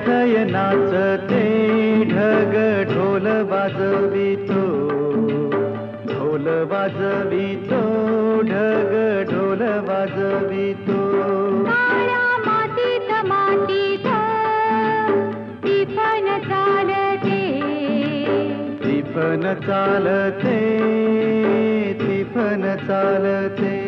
थय नाचते ढग ढोल वाजवितो, ढोल वाजवितो ढग ढोल वाजवितो. काळ्या मातीत मातीत टिपण चालते, टिपण चालते, टिपण चालते.